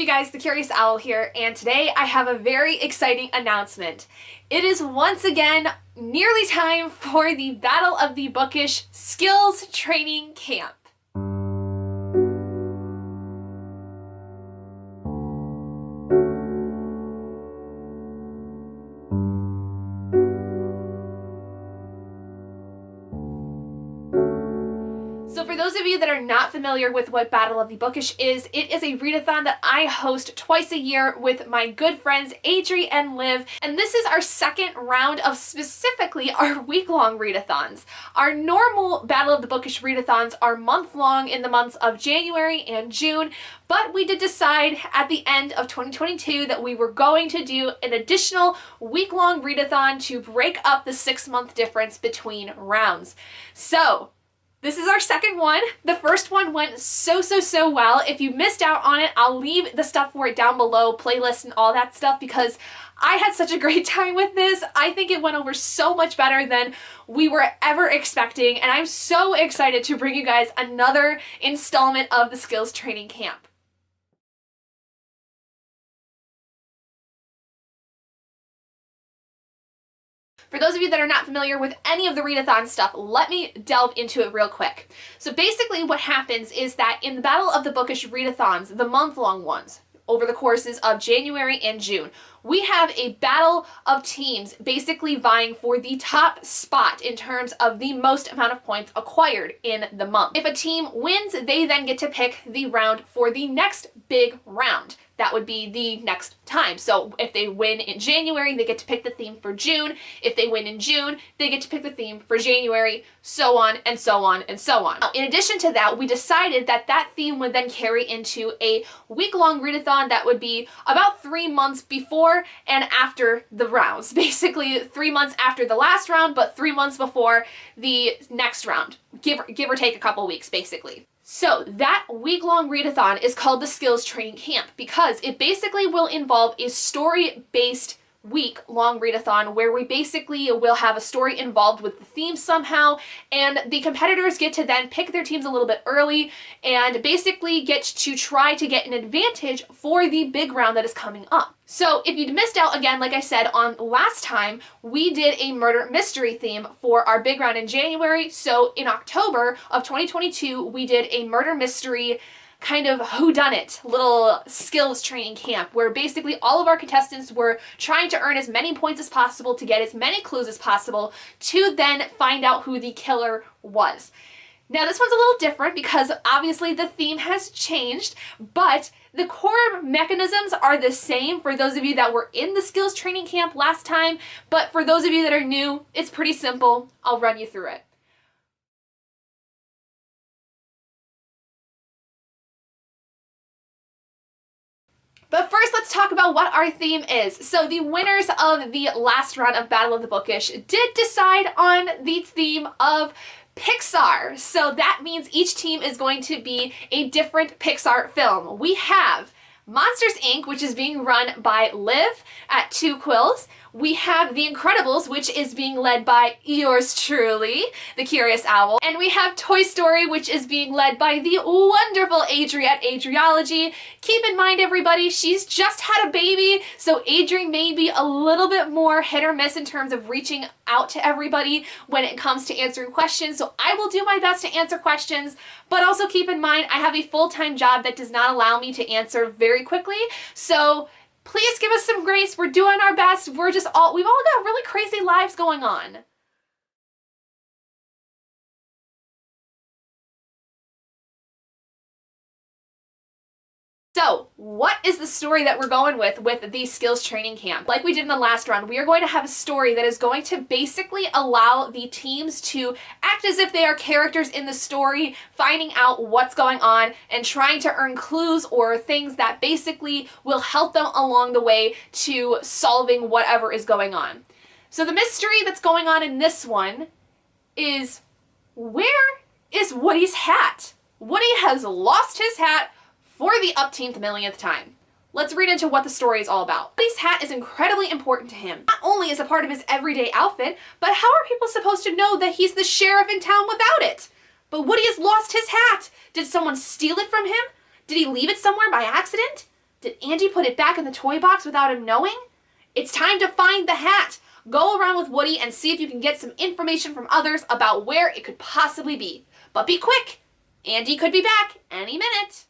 you guys? The Curious Owl here, and today I have a very exciting announcement. It is once again nearly time for the Battle of the Bookish Skills Training Camp. So for those of you that are not familiar with what Battle of the Bookish is, it is a readathon that I host twice a year with my good friends Adri and Liv, and this is our second round of specifically our week-long readathons. Our normal Battle of the Bookish readathons are month-long in the months of January and June, but we did decide at the end of 2022 that we were going to do an additional week-long readathon to break up the 6-month difference between rounds. So this is our second one. The first one went so well. If you missed out on it, I'll leave the stuff for it down below, playlist and all that stuff, because I had such a great time with this. I think it went over so much better than we were ever expecting, and I'm so excited to bring you guys another installment of the Skills Training Camp. For those of you that are not familiar with any of the readathon stuff, let me delve into it real quick. So basically what happens is that in the Battle of the Bookish readathons, the month-long ones, over the courses of January and June, we have a battle of teams basically vying for the top spot in terms of the most amount of points acquired in the month. If a team wins, they then get to pick the round for the next big round. That would be the next time. So if they win in January, they get to pick the theme for June. If they win in June, they get to pick the theme for January, so on and so on and so on. Now, in addition to that, we decided that that theme would then carry into a week-long readathon that would be about 3 months before and after the rounds. Basically 3 months after the last round, but 3 months before the next round. Give or take a couple weeks, basically. So that week-long readathon is called the Skills Training Camp because it basically will involve a story-based week-long readathon where we basically will have a story involved with the theme somehow, and the competitors get to then pick their teams a little bit early and basically get to try to get an advantage for the big round that is coming up. So if you missed out, again, like I said, on last time, we did a murder mystery theme for our big round in January. So in October of 2022, we did a murder mystery kind of whodunit little skills training camp where basically all of our contestants were trying to earn as many points as possible to get as many clues as possible to then find out who the killer was. Now this one's a little different because obviously the theme has changed, but the core mechanisms are the same for those of you that were in the skills training camp last time, but for those of you that are new, it's pretty simple. I'll run you through it. But first, let's talk about what our theme is. So the winners of the last round of Battle of the Bookish did decide on the theme of Pixar. So that means each team is going to be a different Pixar film. We have Monsters, Inc., which is being run by Liv at 2 Quills. We have The Incredibles, which is being led by yours truly, the Curious Owl. And we have Toy Story, which is being led by the wonderful Adri at Adriology. Keep in mind, everybody, she's just had a baby, so Adri may be a little bit more hit or miss in terms of reaching out to everybody when it comes to answering questions. So I will do my best to answer questions, but also keep in mind, I have a full-time job that does not allow me to answer very quickly. So please give us some grace. We're doing our best. We've all got really crazy lives going on. So, what is the story that we're going with the skills training camp? Like we did in the last round, we are going to have a story that is going to basically allow the teams to act as if they are characters in the story, finding out what's going on and trying to earn clues or things that basically will help them along the way to solving whatever is going on. So the mystery that's going on in this one is, where is Woody's hat? Woody has lost his hat for the upteenth millionth time. Let's read into what the story is all about. Woody's hat is incredibly important to him. Not only as a part of his everyday outfit, but how are people supposed to know that he's the sheriff in town without it? But Woody has lost his hat. Did someone steal it from him? Did he leave it somewhere by accident? Did Andy put it back in the toy box without him knowing? It's time to find the hat. Go around with Woody and see if you can get some information from others about where it could possibly be. But be quick! Andy could be back any minute.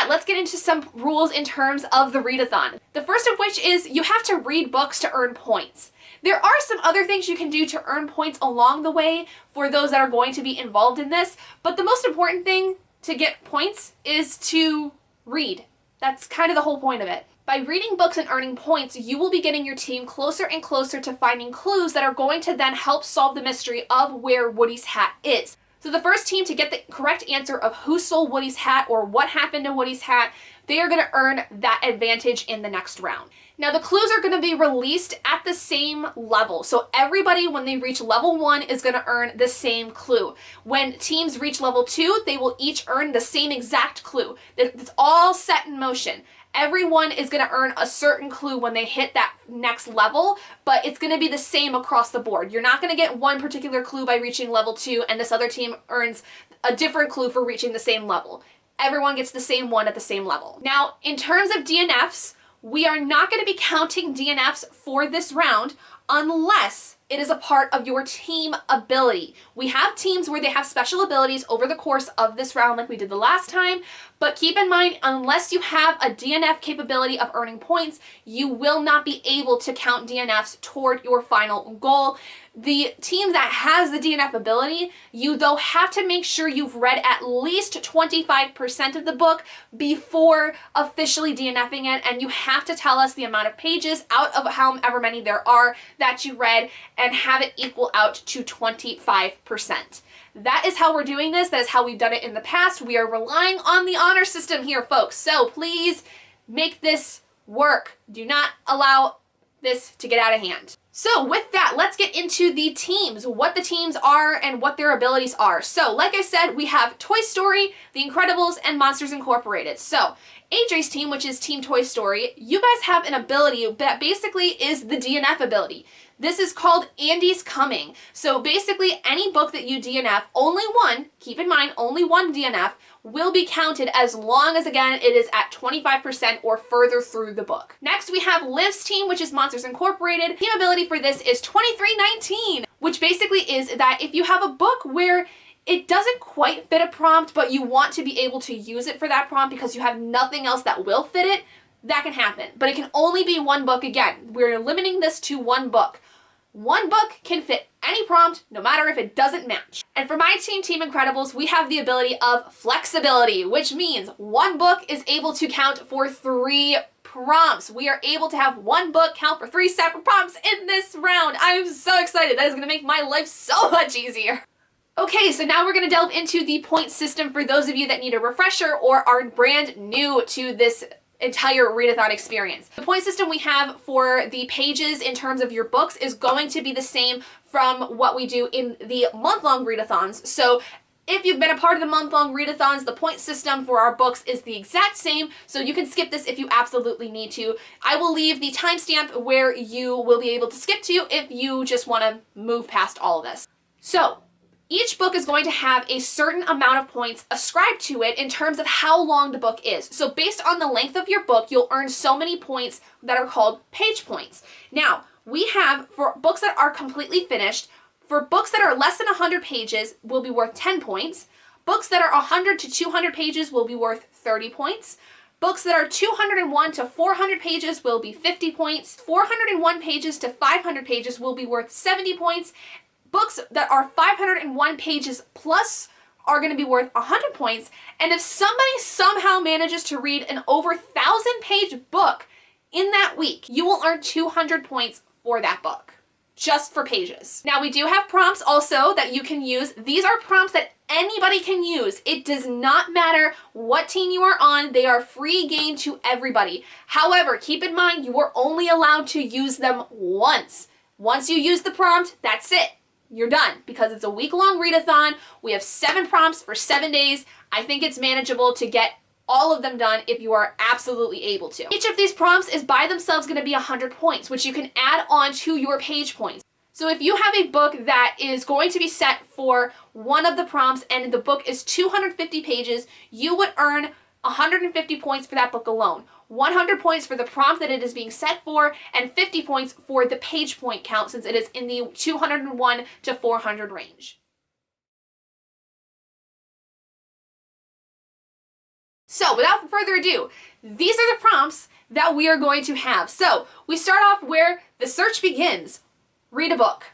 Let's get into some rules in terms of the readathon. The first of which is you have to read books to earn points. There are some other things you can do to earn points along the way for those that are going to be involved in this, but the most important thing to get points is to read. That's kind of the whole point of it. By reading books and earning points, you will be getting your team closer and closer to finding clues that are going to then help solve the mystery of where Woody's hat is. So the first team to get the correct answer of who stole Woody's hat or what happened to Woody's hat, they are going to earn that advantage in the next round. Now the clues are going to be released at the same level. So everybody, when they reach level 1, is going to earn the same clue. When teams reach level 2, they will each earn the same exact clue. It's all set in motion. Everyone is going to earn a certain clue when they hit that next level, but it's going to be the same across the board. You're not going to get one particular clue by reaching level 2 and this other team earns a different clue for reaching the same level. Everyone gets the same one at the same level. Now, in terms of DNFs, we are not going to be counting DNFs for this round unless it is a part of your team ability. We have teams where they have special abilities over the course of this round like we did the last time, but keep in mind, unless you have a DNF capability of earning points, you will not be able to count DNFs toward your final goal. The team that has the DNF ability, you though have to make sure you've read at least 25% of the book before officially DNFing it, and you have to tell us the amount of pages out of however many there are that you read and have it equal out to 25%. That is how we're doing this. That is how we've done it in the past. We are relying on the honor system here, folks. So please make this work. Do not allow this to get out of hand. So with that, let's get into the teams, what the teams are and what their abilities are. So like I said, we have Toy Story, The Incredibles, and Monsters Incorporated. So AJ's team, which is Team Toy Story, you guys have an ability that basically is the DNF ability. This is called Andy's Coming. So basically any book that you DNF, only one, keep in mind, only one DNF, will be counted as long as, again, it is at 25% or further through the book. Next, we have Liv's team, which is Monsters Incorporated. Team ability for this is 2319, which basically is that if you have a book where it doesn't quite fit a prompt, but you want to be able to use it for that prompt because you have nothing else that will fit it, that can happen. But it can only be one book again. We're limiting this to one book. One book can fit any prompt, no matter if it doesn't match. And for my team, Team Incredibles, we have the ability of flexibility, which means one book is able to count for 3 prompts. We are able to have one book count for 3 separate prompts in this round. I'm so excited. That is going to make my life so much easier. Okay, so now we're going to delve into the point system for those of you that need a refresher or are brand new to this entire readathon experience. The point system we have for the pages in terms of your books is going to be the same from what we do in the month-long readathons. So if you've been a part of the month-long readathons, the point system for our books is the exact same, so you can skip this if you absolutely need to. I will leave the timestamp where you will be able to skip to if you just want to move past all of this. So each book is going to have a certain amount of points ascribed to it in terms of how long the book is. So based on the length of your book, you'll earn so many points that are called page points. Now, we have, for books that are completely finished, for books that are less than 100 pages will be worth 10 points. Books that are 100 to 200 pages will be worth 30 points. Books that are 201 to 400 pages will be 50 points. 401 pages to 500 pages will be worth 70 points. Books that are 501 pages plus are going to be worth 100 points. And if somebody somehow manages to read an over 1,000-page book in that week, you will earn 200 points for that book, just for pages. Now, we do have prompts also that you can use. These are prompts that anybody can use. It does not matter what team you are on. They are free game to everybody. However, keep in mind, you are only allowed to use them once. Once you use the prompt, that's it. You're done, because it's a week-long readathon. We have 7 prompts for 7 days. I think it's manageable to get all of them done if you are absolutely able to. Each of these prompts is by themselves going to be 100 points, which you can add on to your page points. So if you have a book that is going to be set for one of the prompts and the book is 250 pages, you would earn 150 points for that book alone. 100 points for the prompt that it is being set for, and 50 points for the page point count since it is in the 201 to 400 range. So without further ado, these are the prompts that we are going to have. So we start off where the search begins. Read a book.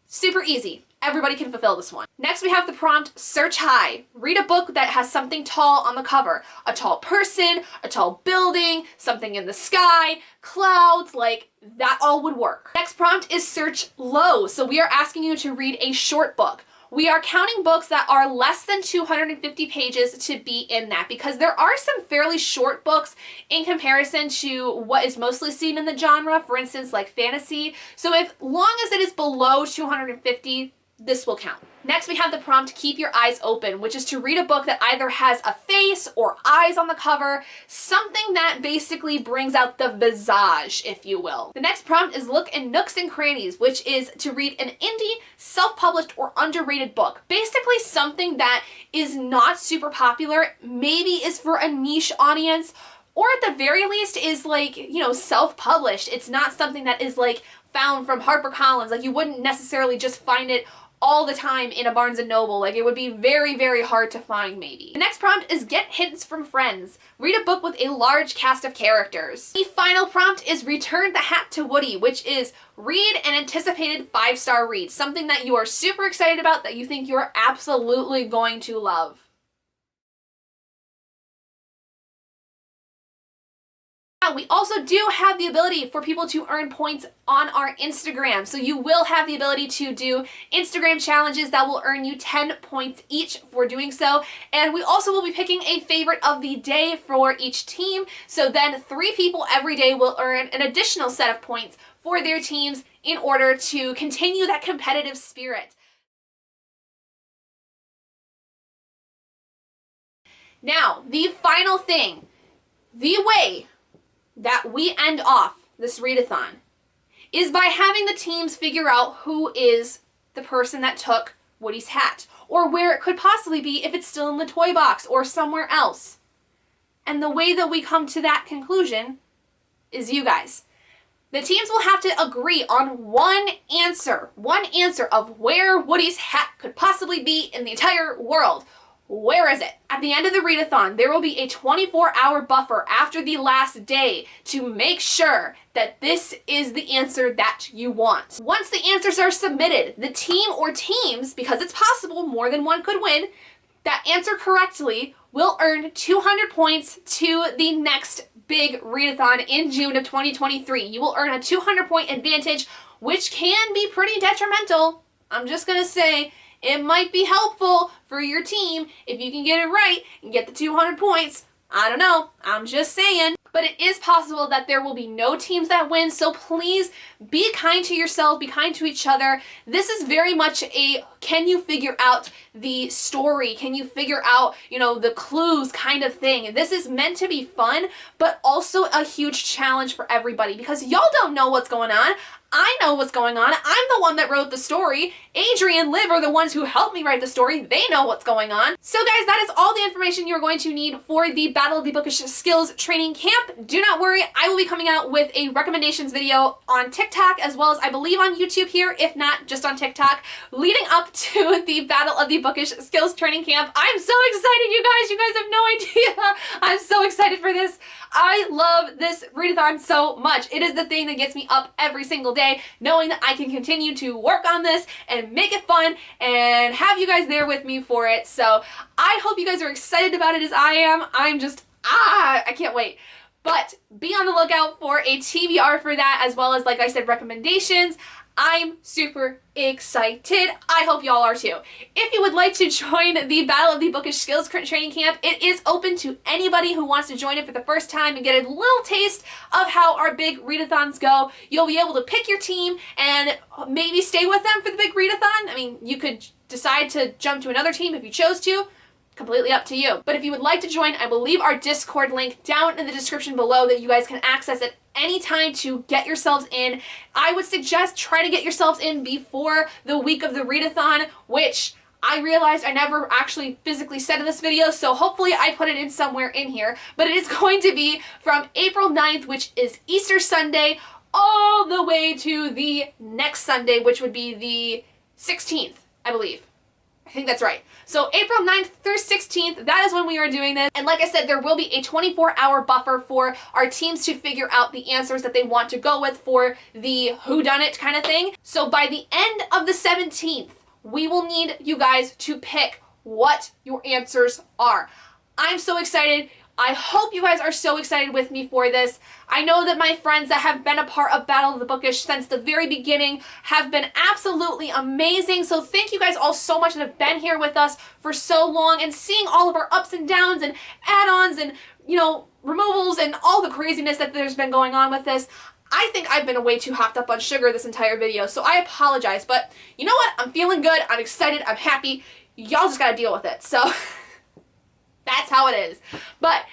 Super easy. Everybody can fulfill this one. Next we have the prompt, search high. Read a book that has something tall on the cover. A tall person, a tall building, something in the sky, clouds, like that all would work. Next prompt is search low. So we are asking you to read a short book. We are counting books that are less than 250 pages to be in that because there are some fairly short books in comparison to what is mostly seen in the genre, for instance, like fantasy. So if long as it is below 250, this will count. Next, we have the prompt, keep your eyes open, which is to read a book that either has a face or eyes on the cover, something that basically brings out the visage, if you will. The next prompt is look in nooks and crannies, which is to read an indie, self-published, or underrated book. Basically something that is not super popular, maybe is for a niche audience, or at the very least is like, you know, self-published. It's not something that is like found from HarperCollins. Like you wouldn't necessarily just find it all the time in a Barnes & Noble. Like it would be very, very hard to find maybe. The next prompt is get hints from friends. Read a book with a large cast of characters. The final prompt is return the hat to Woody, which is read an anticipated 5-star read. Something that you are super excited about that you think you're absolutely going to love. We also do have the ability for people to earn points on our Instagram. So you will have the ability to do Instagram challenges that will earn you 10 points each for doing so. And we also will be picking a favorite of the day for each team. So then 3 people every day will earn an additional set of points for their teams in order to continue that competitive spirit. Now, the final thing, the way that we end off this readathon is by having the teams figure out who is the person that took Woody's hat, or where it could possibly be if it's still in the toy box or somewhere else. And the way that we come to that conclusion is you guys. The teams will have to agree on one answer of where Woody's hat could possibly be in the entire world. Where is it? At the end of the readathon, there will be a 24-hour buffer after the last day to make sure that this is the answer that you want. Once the answers are submitted, the team or teams, because it's possible more than one could win, that answer correctly will earn 200 points to the next big readathon in June of 2023. You will earn a 200-point advantage, which can be pretty detrimental. I'm just gonna say, it might be helpful for your team if you can get it right and get the 200 points. I don't know, I'm just saying. But it is possible that there will be no teams that win, so please be kind to yourself, be kind to each other. This is very much a, can you figure out the story? Can you figure out, you know, the clues kind of thing? This is meant to be fun, but also a huge challenge for everybody because y'all don't know what's going on. I know what's going on. I'm the one that wrote the story. Adrian and Liv are the ones who helped me write the story. They know what's going on. So guys, that is all the information you're going to need for the Battle of the Bookish Skills Training Camp. Do not worry, I will be coming out with a recommendations video on TikTok as well as I believe on YouTube here, if not just on TikTok, leading up to the Battle of the Bookish Skills Training Camp. I'm so excited, you guys. You guys have no idea. I'm so excited for this. I love this readathon so much. It is the thing that gets me up every single day, knowing that I can continue to work on this and make it fun and have you guys there with me for it. So I hope you guys are excited about it as I am. I'm just, I can't wait. But be on the lookout for a TBR for that, as well as, like I said, recommendations. I'm super excited. I hope y'all are too. If you would like to join the Battle of the Bookish Skills Training Camp, it is open to anybody who wants to join it for the first time and get a little taste of how our big readathons go. You'll be able to pick your team and maybe stay with them for the big readathon. I mean, you could decide to jump to another team if you chose to. Completely up to you. But if you would like to join, I will leave our Discord link down in the description below that you guys can access at any time to get yourselves in. I would suggest try to get yourselves in before the week of the readathon, which I realized I never actually physically said in this video, so hopefully I put it in somewhere in here. But it is going to be from April 9th, which is Easter Sunday, all the way to the next Sunday, which would be the 16th, I believe. I think that's right. So April 9th through 16th, that is when we are doing this. And like I said, there will be a 24-hour buffer for our teams to figure out the answers that they want to go with for the whodunit kind of thing. So by the end of the 17th, we will need you guys to pick what your answers are. I'm so excited. I hope you guys are so excited with me for this. I know that my friends that have been a part of Battle of the Bookish since the very beginning have been absolutely amazing. So thank you guys all so much that have been here with us for so long and seeing all of our ups and downs and add-ons and, you know, removals and all the craziness that there's been going on with this. I think I've been way too hopped up on sugar this entire video, so I apologize. But you know what? I'm feeling good. I'm excited. I'm happy. Y'all just gotta deal with it. So that's how it is. But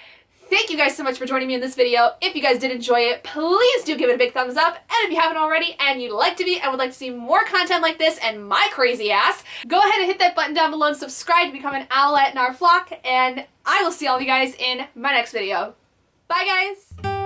thank you guys so much for joining me in this video. If you guys did enjoy it, please do give it a big thumbs up. And if you haven't already and you'd like to be and would like to see more content like this and my crazy ass, go ahead and hit that button down below and subscribe to become an owlet in our flock. And I will see all of you guys in my next video. Bye, guys.